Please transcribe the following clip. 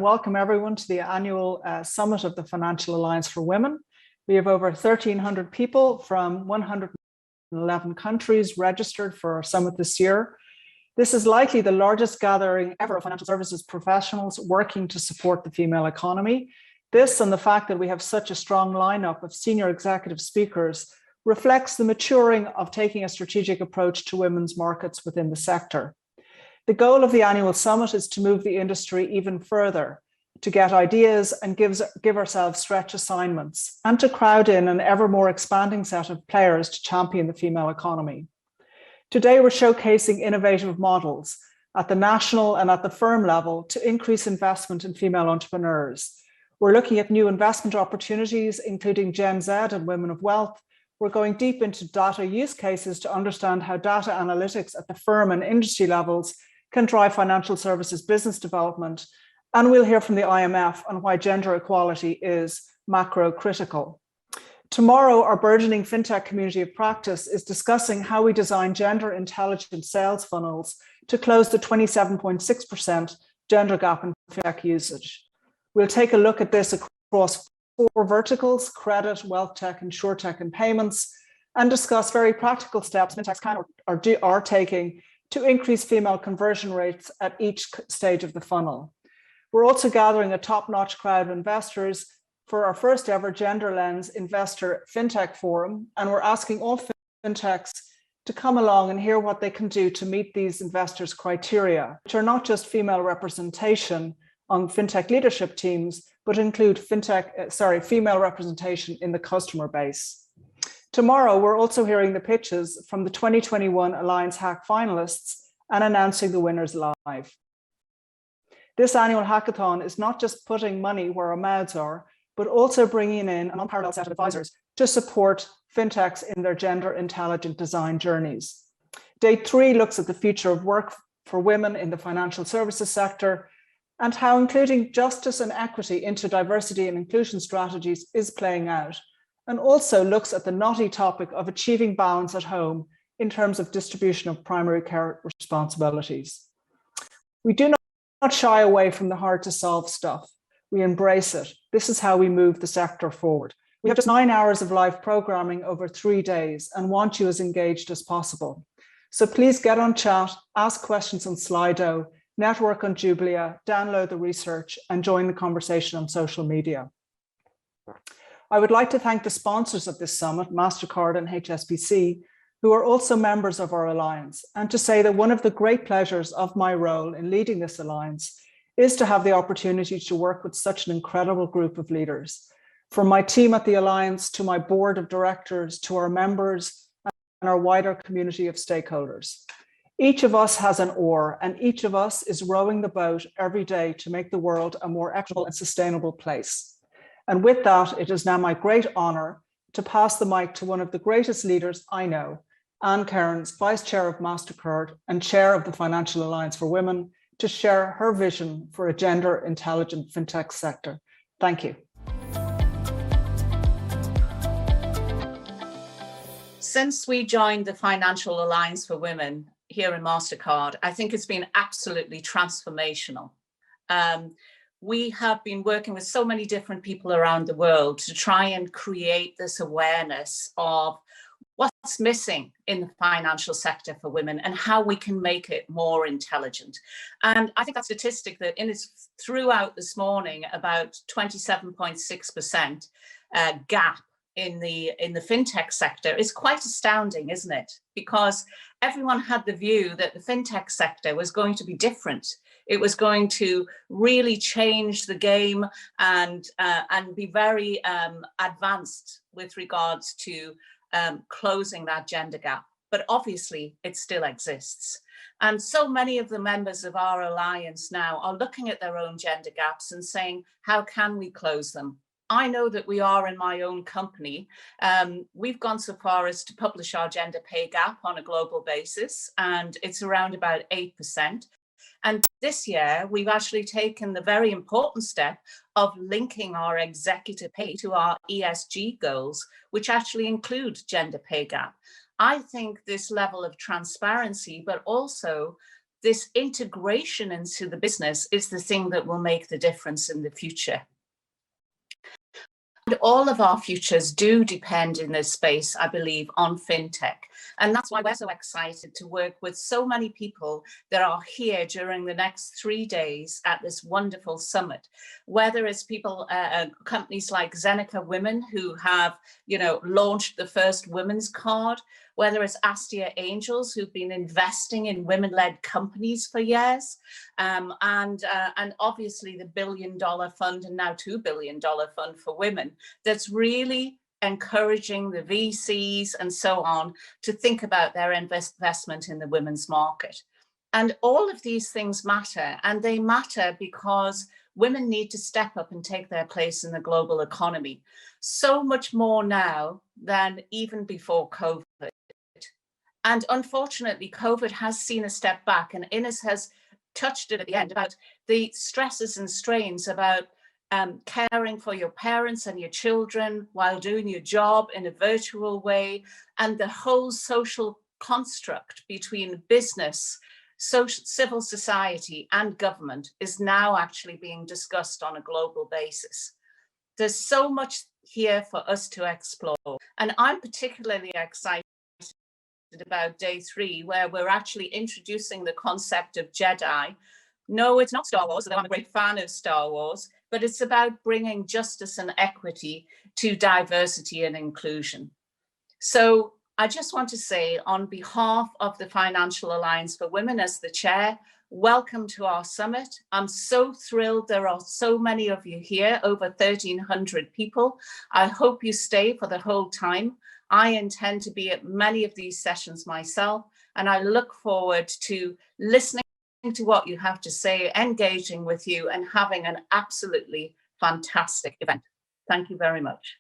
welcome everyone to the annual summit of the Financial Alliance for Women. We have over 1,300 people from 111 countries registered for our summit this year. This is likely the largest gathering ever of financial services professionals working to support the female economy. This and the fact that we have such a strong lineup of senior executive speakers reflects the maturing of taking a strategic approach to women's markets within the sector. The goal of the annual summit is to move the industry even further, to get ideas and give ourselves stretch assignments, and to crowd in an ever more expanding set of players to champion the female economy. Today, we're showcasing innovative models at the national and at the firm level to increase investment in female entrepreneurs. We're looking at new investment opportunities, including Gen Z and women of wealth. We're going deep into data use cases to understand how data analytics at the firm and industry levels can drive financial services business development. And we'll hear from the IMF on why gender equality is macro critical. Tomorrow, our burgeoning fintech community of practice is discussing how we design gender intelligent sales funnels to close the 27.6% gender gap in fintech usage. We'll take a look at this across 4 verticals: credit, wealth tech, insurtech, and payments, and discuss very practical steps fintechs can or are taking to increase female conversion rates at each stage of the funnel. We're also gathering a top-notch crowd of investors for our first ever Gender Lens Investor FinTech Forum, and we're asking all fintechs to come along and hear what they can do to meet these investors' criteria, which are not just female representation on fintech leadership teams, but include female representation in the customer base. Tomorrow, we're also hearing the pitches from the 2021 Alliance Hack finalists and announcing the winners live. This annual hackathon is not just putting money where our mouths are, but also bringing in an unparalleled set of advisors to support fintechs in their gender intelligent design journeys. Day 3 looks at the future of work for women in the financial services sector and how including justice and equity into diversity and inclusion strategies is playing out, and also looks at the knotty topic of achieving balance at home in terms of distribution of primary care responsibilities. We do not shy away from the hard to solve stuff. We embrace it. This is how we move the sector forward. We have just 9 hours of live programming over 3 days and want you as engaged as possible. So please get on chat, ask questions on Slido, network on Jublia, download the research, and join the conversation on social media. I would like to thank the sponsors of this summit, MasterCard and HSBC, who are also members of our alliance, and to say that one of the great pleasures of my role in leading this alliance is to have the opportunity to work with such an incredible group of leaders. From my team at the alliance to my board of directors, to our members and our wider community of stakeholders. Each of us has an oar, and each of us is rowing the boat every day to make the world a more equitable and sustainable place. And with that, it is now my great honor to pass the mic to one of the greatest leaders I know, Anne Cairns, Vice Chair of MasterCard and Chair of the Financial Alliance for Women, to share her vision for a gender intelligent fintech sector. Thank you. Since we joined the Financial Alliance for Women here in MasterCard, I think it's been absolutely transformational. We have been working with so many different people around the world to try and create this awareness of what's missing in the financial sector for women and how we can make it more intelligent. And I think that statistic that throughout this morning, about 27.6% gap in the fintech sector is quite astounding, isn't it? Because everyone had the view that the fintech sector was going to be different. It was going to really change the game and be very advanced with regards to closing that gender gap. But obviously, it still exists. And so many of the members of our alliance now are looking at their own gender gaps and saying, how can we close them? I know that we are in my own company. We've gone so far as to publish our gender pay gap on a global basis, and it's around about 8%. And this year, we've actually taken the very important step of linking our executive pay to our ESG goals, which actually include gender pay gap. I think this level of transparency, but also this integration into the business is the thing that will make the difference in the future. And all of our futures do depend in this space, I believe, on fintech. And that's why we're so excited to work with so many people that are here during the next 3 days at this wonderful summit. Whether it's people, companies like Zeneca Women who have, launched the first women's card, whether it's Astia Angels who've been investing in women-led companies for years, and obviously the $1 billion fund and now $2 billion fund for women that's really encouraging the VCs and so on to think about their investment in the women's market. And all of these things matter, and they matter because women need to step up and take their place in the global economy, so much more now than even before COVID. And unfortunately, COVID has seen a step back, and Ines has touched it at the end about the stresses and strains about caring for your parents and your children while doing your job in a virtual way, and the whole social construct between business, civil society and government is now actually being discussed on a global basis. There's so much here for us to explore, and I'm particularly excited about day 3, where we're actually introducing the concept of Jedi. No, it's not Star Wars, although I'm a great fan of Star Wars, but it's about bringing justice and equity to diversity and inclusion. So I just want to say, on behalf of the Financial Alliance for Women as the chair, welcome to our summit. I'm so thrilled there are so many of you here, over 1,300 people. I hope you stay for the whole time. I intend to be at many of these sessions myself, and I look forward to listening to what you have to say, engaging with you, and having an absolutely fantastic event. Thank you very much.